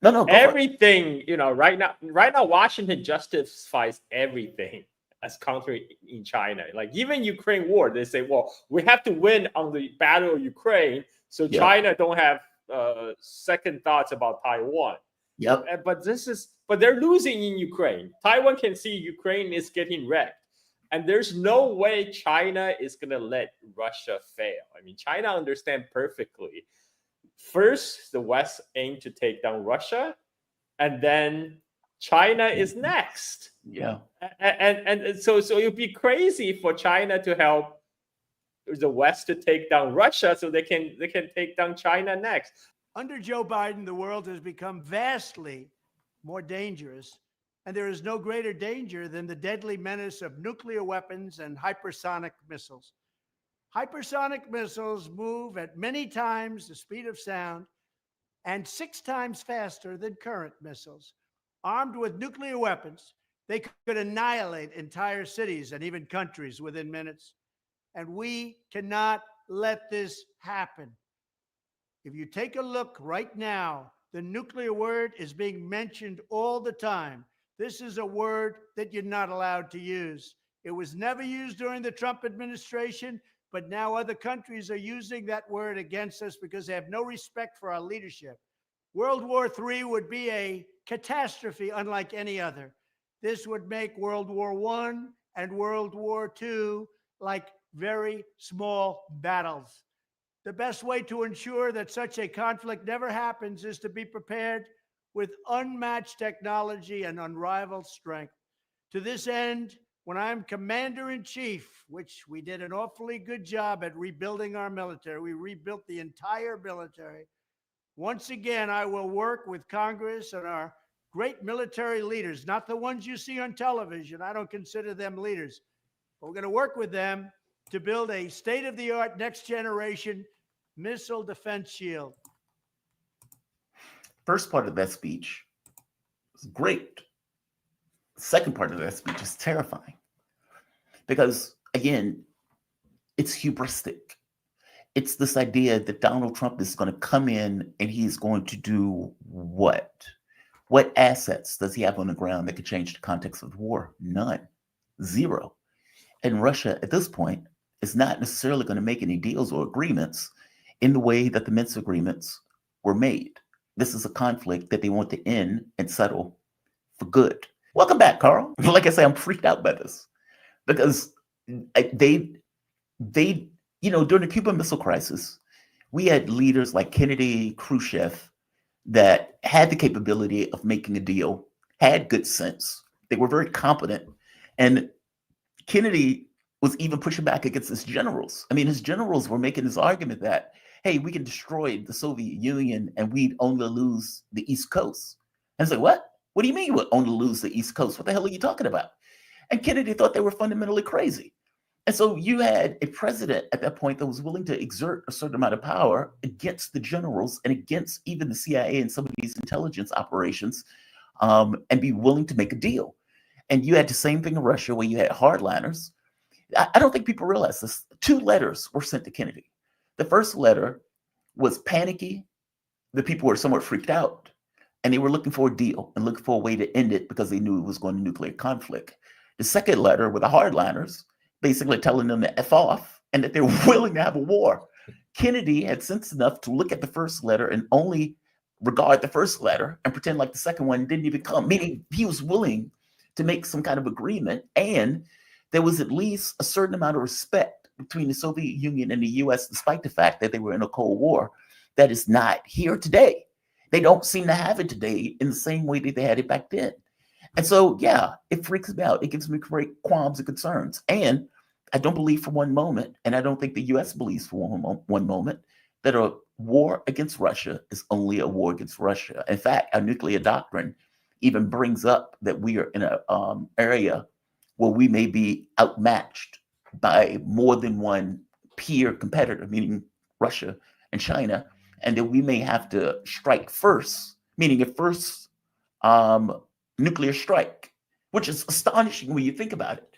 No, no, go for it. Everything, right now, Washington justifies everything as counter in China. Like even Ukraine war, they say, well, we have to win on the battle of Ukraine, so Yep. China don't have second thoughts about Taiwan. Yep. But they're losing in Ukraine. Taiwan can see Ukraine is getting wrecked, and there's no way China is gonna let Russia fail. I mean, China understand perfectly. First, the West aim to take down Russia, and then China is next. Yeah. So it'd be crazy for China to help the West to take down Russia, so they can take down China next. Under Joe Biden, the world has become vastly more dangerous, and there is no greater danger than the deadly menace of nuclear weapons and hypersonic missiles. Hypersonic missiles move at many times the speed of sound and 6 times faster than current missiles. Armed with nuclear weapons, they could annihilate entire cities and even countries within minutes. And we cannot let this happen. If you take a look right now, the nuclear word is being mentioned all the time. This is a word that you're not allowed to use. It was never used during the Trump administration, but now other countries are using that word against us because they have no respect for our leadership. World War III would be a catastrophe unlike any other. This would make World War I and World War II like very small battles. The best way to ensure that such a conflict never happens is to be prepared with unmatched technology and unrivaled strength. To this end, when I'm commander in chief, which we did an awfully good job at rebuilding our military, we rebuilt the entire military. Once again, I will work with Congress and our great military leaders, not the ones you see on television. I don't consider them leaders. But we're going to work with them to build a state-of-the-art, next-generation missile defense shield. First part of that speech was great. Second part of that speech is terrifying because, again, it's hubristic. It's this idea that Donald Trump is going to come in and he's going to do what? What assets does he have on the ground that could change the context of the war? None. Zero. And Russia, at this point, is not necessarily going to make any deals or agreements in the way that the Minsk agreements were made. This is a conflict that they want to end and settle for good. Welcome back, Carl. Like I say, I'm freaked out by this because they during the Cuban Missile Crisis, we had leaders like Kennedy, Khrushchev that had the capability of making a deal, had good sense. They were very competent. And Kennedy was even pushing back against his generals. I mean, his generals were making this argument that, hey, we can destroy the Soviet Union and we'd only lose the East Coast. And it's like, what? What do you mean you would only lose the East Coast? What the hell are you talking about? And Kennedy thought they were fundamentally crazy. And so you had a president at that point that was willing to exert a certain amount of power against the generals and against even the CIA and some of these intelligence operations, and be willing to make a deal. And you had the same thing in Russia where you had hardliners. I don't think people realize this. 2 letters were sent to Kennedy. The first letter was panicky. The people were somewhat freaked out, and they were looking for a deal and looking for a way to end it because they knew it was going to nuclear conflict. The second letter were the hardliners, basically telling them to F off and that they were willing to have a war. Kennedy had sense enough to look at the first letter and only regard the first letter and pretend like the second one didn't even come, meaning he was willing to make some kind of agreement. And there was at least a certain amount of respect between the Soviet Union and the US, despite the fact that they were in a Cold War, that is not here today. They don't seem to have it today in the same way that they had it back then. And so, yeah, it freaks me out. It gives me great qualms and concerns. And I don't believe for one moment, and I don't think the U.S. believes for one moment, that a war against Russia is only a war against Russia. In fact, our nuclear doctrine even brings up that we are in an area where we may be outmatched by more than one peer competitor, meaning Russia and China, and that we may have to strike first, meaning a first nuclear strike, which is astonishing when you think about it.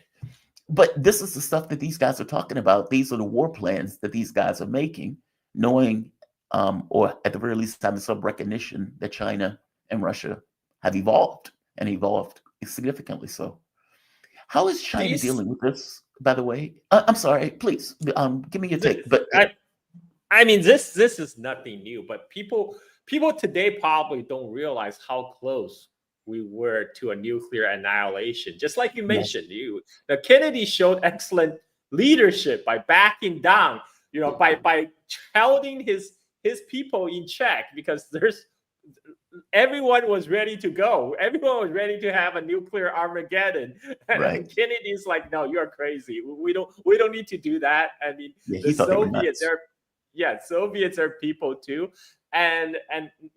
But this is the stuff that these guys are talking about. These are the war plans that these guys are making, knowing, or at the very least having some recognition that China and Russia have evolved and evolved significantly so. How is China dealing with this, by the way? I'm sorry, please, give me your take. But I mean, this is nothing new, but people today probably don't realize how close we were to a nuclear annihilation. Just like you mentioned, the Kennedy showed excellent leadership by backing down, by holding his people in check, because everyone was ready to go. Everyone was ready to have a nuclear Armageddon. And right. Kennedy's like, no, you're crazy. We don't need to do that. I mean, the Soviets Soviets are people too. And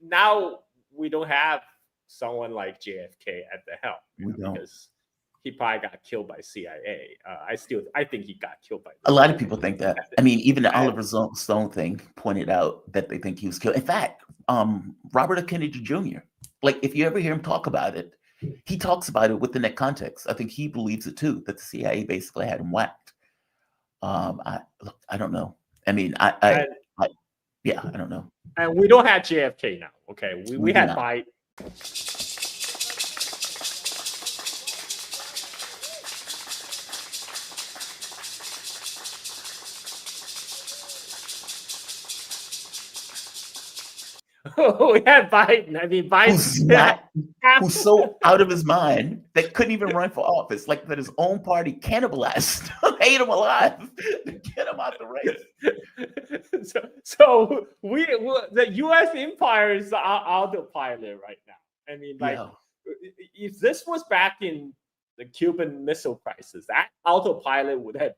now we don't have someone like JFK at the helm, because he probably got killed by CIA. I think he got killed by a lot of people think that. I mean, even the Oliver Stone thing pointed out that they think he was killed. In fact, Robert F. Kennedy Jr., like, if you ever hear him talk about it, he talks about it within that context. I think he believes it too, that the CIA basically had him whacked. I don't know. I mean, I don't know. And we don't have JFK now. Okay, we had Biden. We had Biden. I mean, Biden who's so out of his mind that couldn't even run for office, like that his own party cannibalized, ate him alive to get him out the race. So the U.S. empire is autopilot right now. I mean, like, if this was back in the Cuban Missile Crisis, that autopilot would have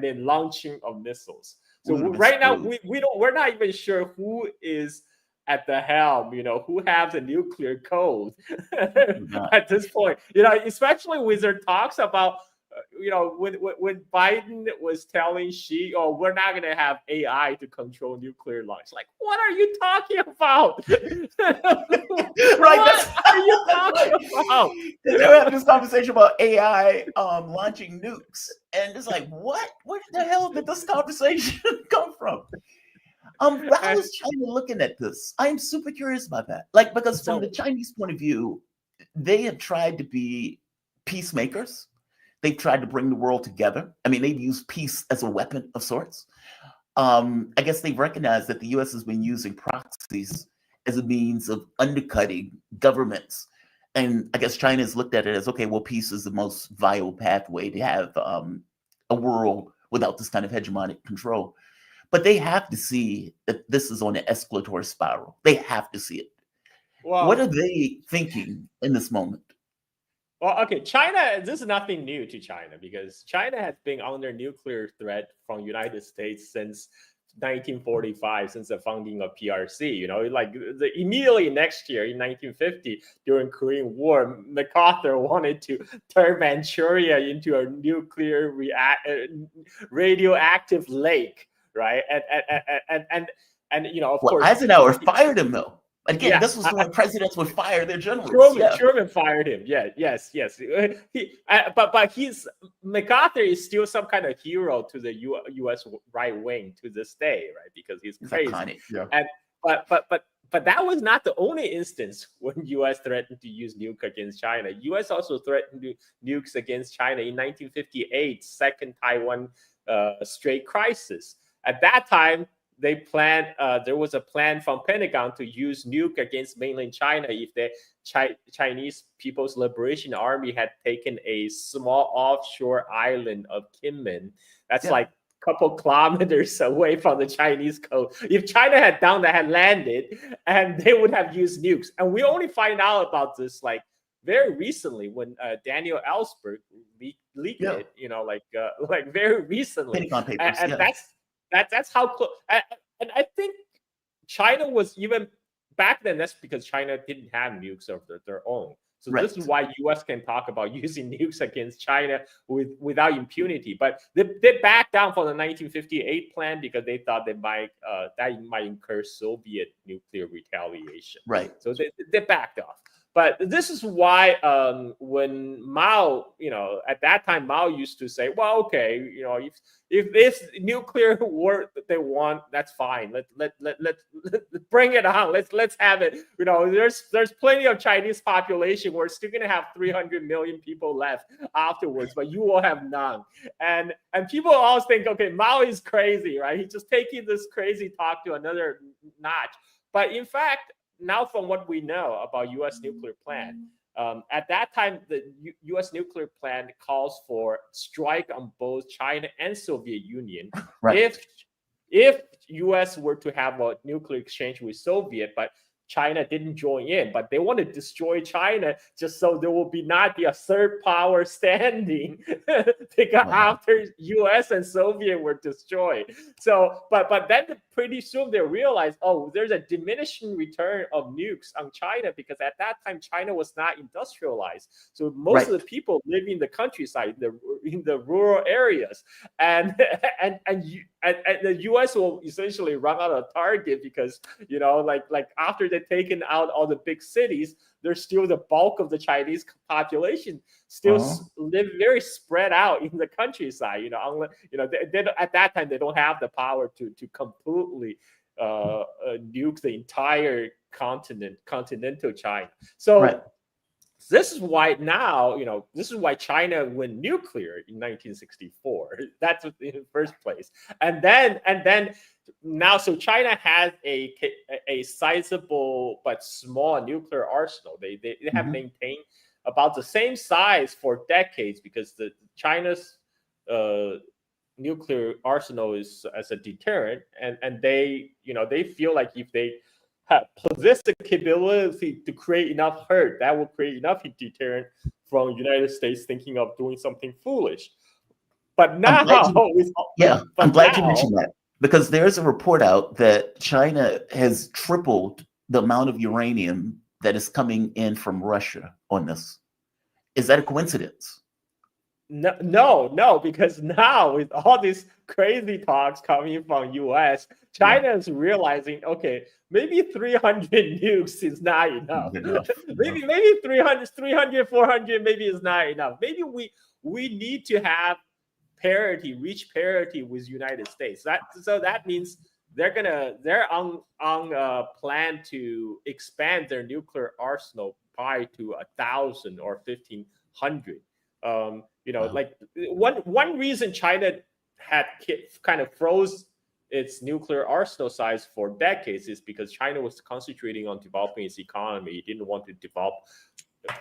been launching of missiles. So right now we're not even sure who is at the helm, who has a nuclear code at this point. Especially with their talks about, when Biden was telling Xi, "Oh, we're not going to have AI to control nuclear launch." Like, what are you talking about? What are you talking about? They're having this conversation about AI launching nukes, and it's like, what? Where the hell did this conversation come from? How is China looking at this? I am super curious about that. Like, because from the Chinese point of view, they have tried to be peacemakers. They've tried to bring the world together. I mean, they've used peace as a weapon of sorts. I guess they've recognized that the U.S. has been using proxies as a means of undercutting governments. And I guess China has looked at it as, okay, well, peace is the most viable pathway to have a world without this kind of hegemonic control. But they have to see that this is on an escalatory spiral. They have to see it. Well, what are they thinking in this moment? Well, okay, China, this is nothing new to China, because China has been under nuclear threat from United States since 1945, since the founding of PRC. Like immediately next year in 1950, during Korean War, MacArthur wanted to turn Manchuria into a nuclear radioactive lake, right? And of course, Eisenhower fired him though. Again, this was when presidents would fire their generals. Truman fired him. Yes. But MacArthur is still some kind of hero to the U.S. right wing to this day, right? Because he's crazy. Iconic. Yeah. And but that was not the only instance when U.S. threatened to use nuke against China. U.S. also threatened to nukes against China in 1958, second Taiwan Strait crisis. At that time, they planned. There was a plan from Pentagon to use nuke against mainland China if the Chinese People's Liberation Army had taken a small offshore island of Kinmen. That's like a couple kilometers away from the Chinese coast. If China had done that, had landed, and they would have used nukes. And we only find out about this like very recently when Daniel Ellsberg leaked it. Like very recently. Pentagon papers, and that's how close. And I think China was even back then. That's because China didn't have nukes of their own. So this is why U.S. can talk about using nukes against China without impunity. But they backed down from the 1958 plan because they thought that might incur Soviet nuclear retaliation. Right. So they backed off. But this is why when Mao, at that time, Mao used to say, well, okay, if this nuclear war that they want, that's fine. Let bring it on. Let's have it. There's plenty of Chinese population. We're still gonna have 300 million people left afterwards, but you will have none. And people always think, okay, Mao is crazy, right? He's just taking this crazy talk to another notch. But in fact, now from what we know about U.S. nuclear plan, at that time, the U.S. nuclear plan calls for strike on both China and Soviet Union. Right. If U.S. were to have a nuclear exchange with Soviet, but China didn't join in, but they want to destroy China just so there will not be a third power standing because after U.S. and Soviet were destroyed. So, but then pretty soon they realized, oh, there's a diminishing return of nukes on China because at that time China was not industrialized. So most of the people live in the countryside, in the rural areas, and the U.S. will essentially run out of target because like after they've taken out all the big cities, there's still the bulk of the Chinese population still live very spread out in the countryside. They at that time they don't have the power to completely nuke the entire continental China. So. This is why now, this is why China went nuclear in 1964. That's in the first place. And then now, so China has a sizable but small nuclear arsenal. They have maintained about the same size for decades because China's nuclear arsenal is as a deterrent, and they feel like if they possess the capability to create enough hurt, that will create enough deterrent from United States thinking of doing something foolish. But now, I'm glad you mentioned that because there's a report out that China has tripled the amount of uranium that is coming in from Russia on this. Is that a coincidence? No, because now with all these crazy talks coming from US, China is realizing, okay, maybe 300 nukes is not enough. maybe 300, 400 maybe is not enough. Maybe we need to have reach parity with United States. So that means they're on plan to expand their nuclear arsenal probably to 1,000 or 1,500. Like one reason China had kind of froze its nuclear arsenal size for decades is because China was concentrating on developing its economy. It didn't want to develop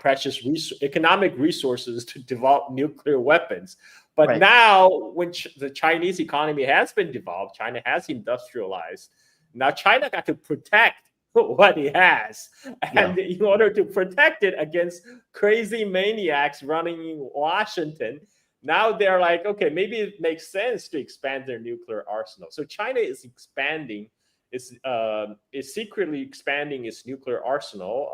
precious economic resources to develop nuclear weapons. But now, when the Chinese economy has been developed, China has industrialized. Now China got to protect what it has, and in order to protect it against crazy maniacs running in Washington, now they're like, okay, maybe it makes sense to expand their nuclear arsenal. So China is expanding, is secretly expanding its nuclear arsenal.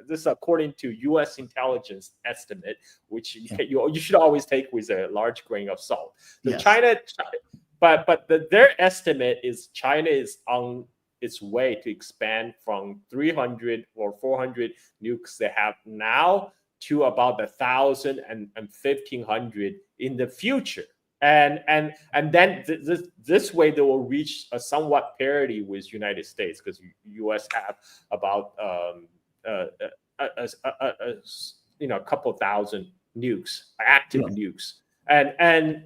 This is according to U.S. intelligence estimate, which you should always take with a large grain of salt. So China, but their estimate is China is on its way to expand from 300 or 400 nukes they have now to about 1,000 and 1,500 in the future. And then this way they will reach a somewhat parity with United States because U.S. have about a couple thousand nukes, active nukes, and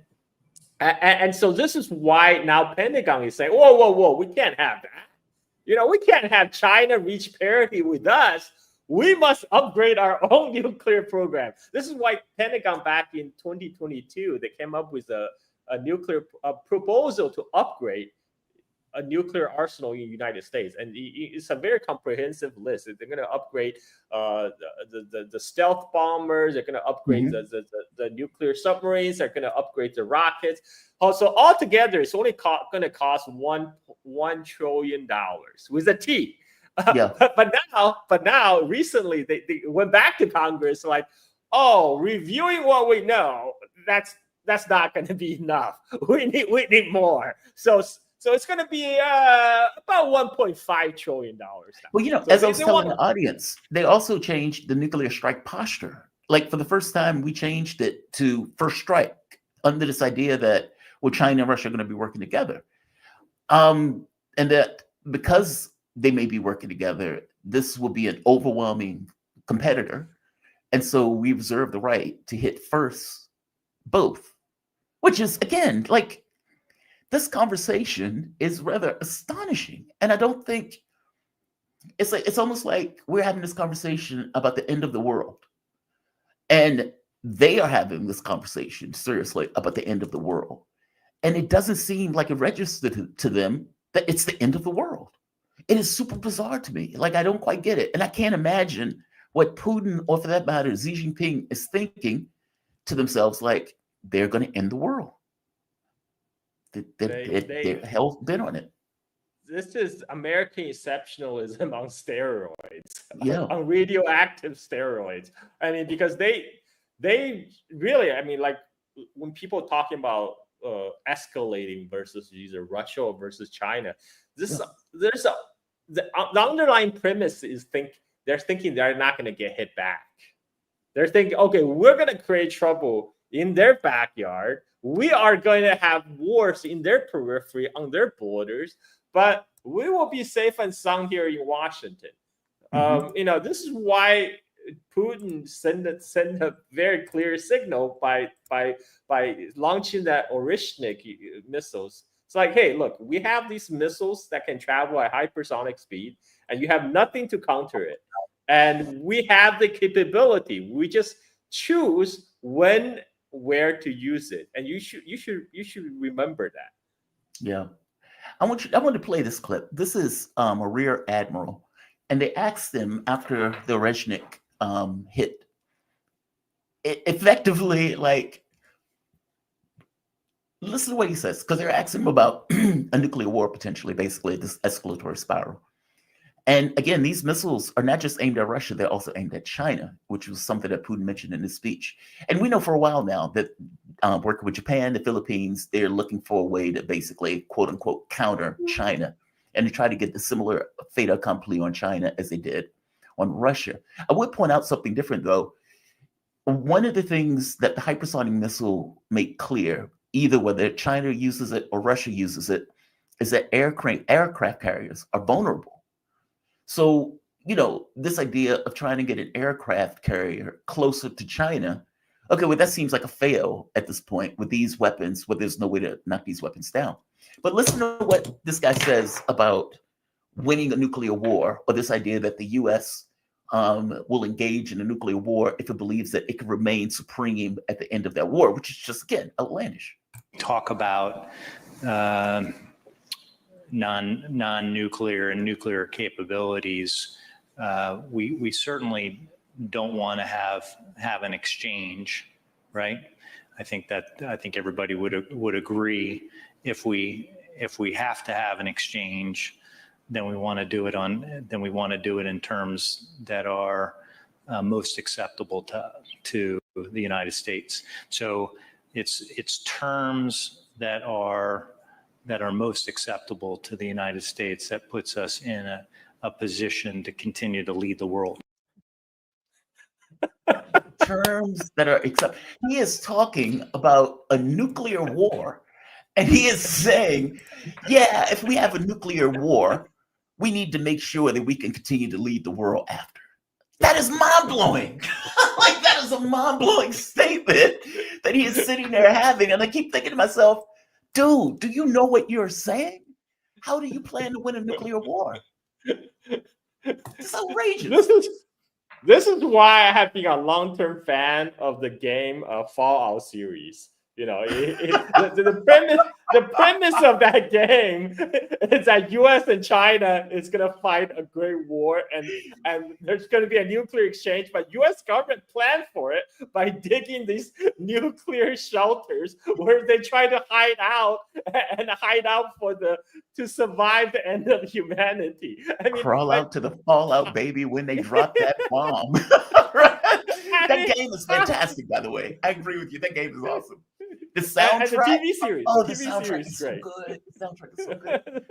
so this is why now Pentagon is saying, whoa, we can't have that. We can't have China reach parity with us. We must upgrade our own nuclear program. This is why Pentagon back in 2022, they came up with a nuclear proposal to upgrade a nuclear arsenal in the United States. And it's a very comprehensive list. They're going to upgrade the stealth bombers. They're going to upgrade the nuclear submarines. They're going to upgrade the rockets. So altogether, it's only going to cost $1 trillion with a T. But now, recently, they went back to Congress like, reviewing what we know, that's not going to be enough. We need more. So it's going to be about $1.5 trillion now. Well, So as I was telling the audience, they also changed the nuclear strike posture. Like for the first time, we changed it to first strike under this idea that, well, China and Russia are going to be working together. And that because they may be working together, this will be an overwhelming competitor. And so we reserve the right to hit first both, which is, again, like this conversation is rather astonishing. And I don't think it's almost like we're having this conversation about the end of the world. And they are having this conversation seriously about the end of the world. And it doesn't seem like it registered to them that it's the end of the world. It is super bizarre to me. Like, I don't quite get it. And I can't imagine what Putin, or for that matter, Xi Jinping, is thinking to themselves, like, they're going to end the world. They're hell bent on it. This is American exceptionalism on steroids, Yeah. on radioactive steroids. I mean, because they really, I mean, like when people talking about escalating versus either Russia versus China, the underlying premise is they're thinking they're not going to get hit back. They're thinking, okay, we're going to create trouble in their backyard. We are going to have wars in their periphery, on their borders, but we will be safe and sound here in Washington. This is why Putin sent a very clear signal by launching that Orishnik missiles. It's like, hey, look, we have these missiles that can travel at hypersonic speed, and you have nothing to counter it. And we have the capability. We just choose when, where to use it, and you should remember that. Yeah, I want to play this clip. This is a rear admiral, and they asked him after the Oreshnik hit, effectively, like, listen to what he says, because they're asking him about a nuclear war potentially, basically this escalatory spiral. And again, these missiles are not just aimed at Russia, they're also aimed at China, which was something that Putin mentioned in his speech. And we know for a while now that working with Japan, the Philippines, they're looking for a way to basically, quote unquote, counter China and to try to get the similar fait accompli on China as they did on Russia. I would point out something different, though. One of the things that the hypersonic missile made clear, either whether China uses it or Russia uses it, is that aircraft carriers are vulnerable. So, this idea of trying to get an aircraft carrier closer to China, okay, well, that seems like a fail at this point with these weapons, where there's no way to knock these weapons down. But listen to what this guy says about winning a nuclear war, or this idea that the U.S. Will engage in a nuclear war if it believes that it can remain supreme at the end of that war, which is just, again, outlandish. Talk about non-nuclear and nuclear capabilities. We certainly don't want to have an exchange, right? I think everybody would agree. If we have to have an exchange, then we want to do it in terms that are most acceptable to the United States. So it's terms that are most acceptable to the United States that puts us in a position to continue to lead the world. Terms that are acceptable. He is talking about a nuclear war, and he is saying, yeah, if we have a nuclear war, we need to make sure that we can continue to lead the world after. That is mind-blowing. Like, that is a mind-blowing statement that he is sitting there having. And I keep thinking to myself, dude, do you know what you're saying? How do you plan to win a nuclear war? It's outrageous. This is why I have been a long-term fan of the game Fallout series. The premise of that game is that U.S. and China is going to fight a great war, and there's going to be a nuclear exchange. But U.S. government planned for it by digging these nuclear shelters where they try to hide out to survive the end of humanity. I mean, crawl out to the fallout, baby, when they drop that bomb. That game is fantastic, by the way. I agree with you. That game is awesome. The And the soundtrack. TV series. Oh, the the TV soundtrack series is so great. good. The soundtrack is so good.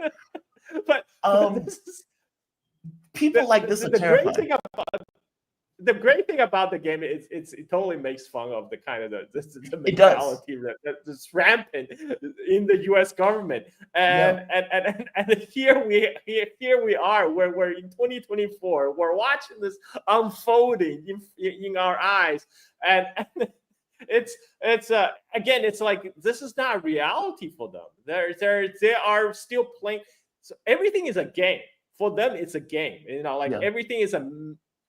but Um, this is, People like this are the great terrifying. thing about the game is it totally makes fun of the kind of the It does. mentality that's rampant in the U.S. government, and here we are, where we're in 2024, we're watching this unfolding in our eyes, and it's again, it's like this is not reality for them. They are still playing. So everything is a game for them. It's a game. Yeah. Everything is a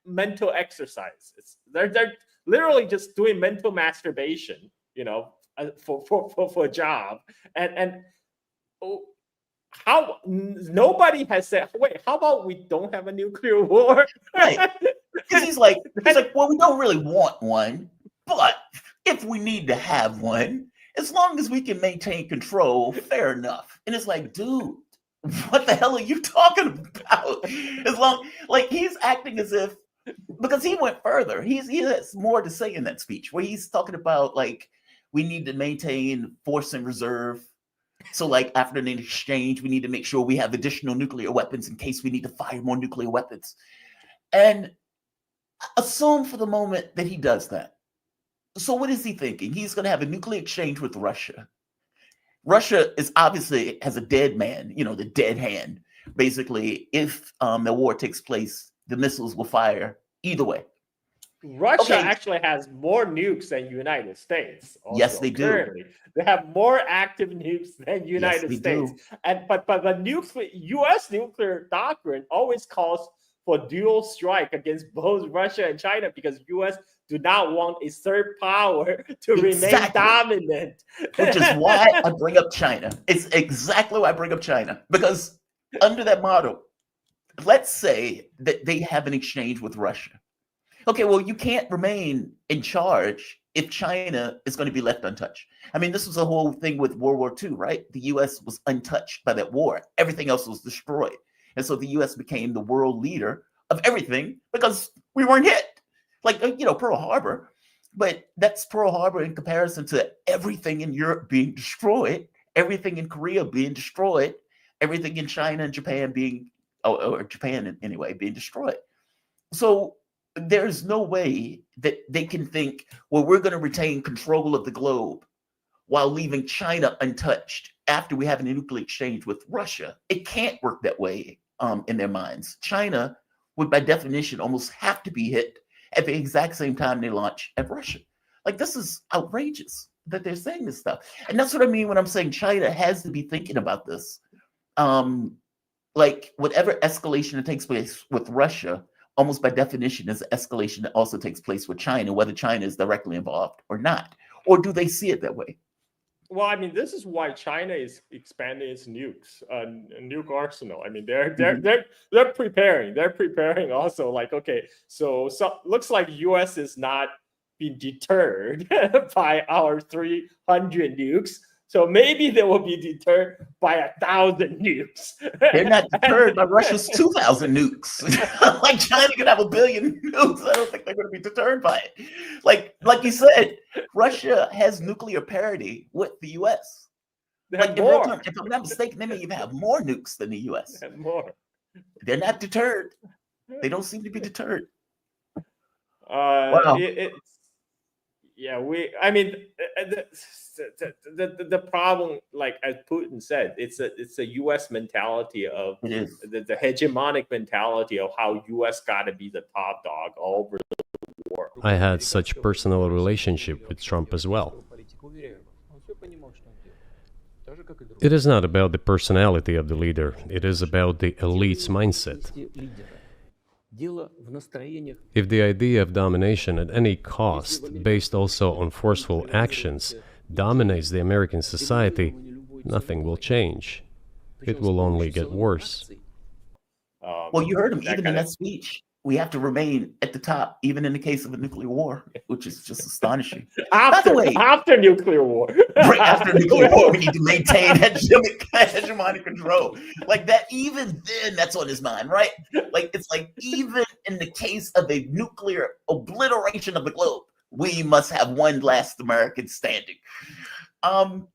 mental exercise. They're literally just doing mental masturbation, for a job, and how nobody has said, wait, how about we don't have a nuclear war? Right. Because he's like, well, we don't really want one, but if we need to have one, as long as we can maintain control, fair enough. And it's like, dude, what the hell are you talking about? As long, like, he's acting as if, because he went further. He has more to say in that speech where he's talking about, like, we need to maintain force and reserve. So, like, after an exchange, we need to make sure we have additional nuclear weapons in case we need to fire more nuclear weapons. And assume for the moment that he does that. So what is he thinking? He's going to have a nuclear exchange with Russia. Russia is obviously has a dead man, the dead hand. Basically, if the war takes place, the missiles will fire either way. Russia actually has more nukes than United States. Also, yes, they do. Currently, they have more active nukes than United States. Do. And but the U.S. nuclear doctrine always calls for dual strike against both Russia and China because U.S. do not want a third power to remain dominant. Which is why I bring up China. It's exactly why I bring up China. Because under that model, let's say that they have an exchange with Russia. Okay, well, you can't remain in charge if China is going to be left untouched. I mean, this was the whole thing with World War II, right? The U.S. was untouched by that war. Everything else was destroyed. And so the U.S. became the world leader of everything because we weren't hit. Like, Pearl Harbor. But that's Pearl Harbor in comparison to everything in Europe being destroyed, everything in Korea being destroyed, everything in China and Japan being destroyed. So there's no way that they can think, well, we're going to retain control of the globe while leaving China untouched after we have a nuclear exchange with Russia. It can't work that way in their minds. China would, by definition, almost have to be hit at the exact same time they launch at Russia. Like, this is outrageous that they're saying this stuff. And that's what I mean when I'm saying China has to be thinking about this. Like, whatever escalation that takes place with Russia, almost by definition, is an escalation that also takes place with China, whether China is directly involved or not. Or do they see it that way? Well, I mean, this is why China is expanding its nukes, nuke arsenal. I mean, they're preparing. They're preparing also. Like, okay, so looks like U.S. is not being deterred by our 300 nukes. So maybe they will be deterred by 1,000 nukes. They're not deterred by Russia's 2,000 nukes. Like, China could have 1 billion nukes. I don't think they're going to be deterred by it. Like you said, Russia has nuclear parity with the U.S. Like, in real time, if I'm not mistaken, they may even have more nukes than the U.S. More. They're not deterred. They don't seem to be deterred. Wow. I mean, the problem, like as Putin said, it's a U.S. mentality of the hegemonic mentality of how U.S. got to be the top dog all over the world. I had such personal relationship with Trump as well. It is not about the personality of the leader, it is about the elite's mindset. If the idea of domination at any cost, based also on forceful actions, dominates the American society, nothing will change. It will only get worse. Well, you heard him, even in that speech. We have to remain at the top, even in the case of a nuclear war, which is just astonishing. By the way, after nuclear war. Right after nuclear war, we need to maintain hegemonic control. Like that, even then, that's on his mind, right? Like, it's like, even in the case of a nuclear obliteration of the globe, we must have one last American standing. Um,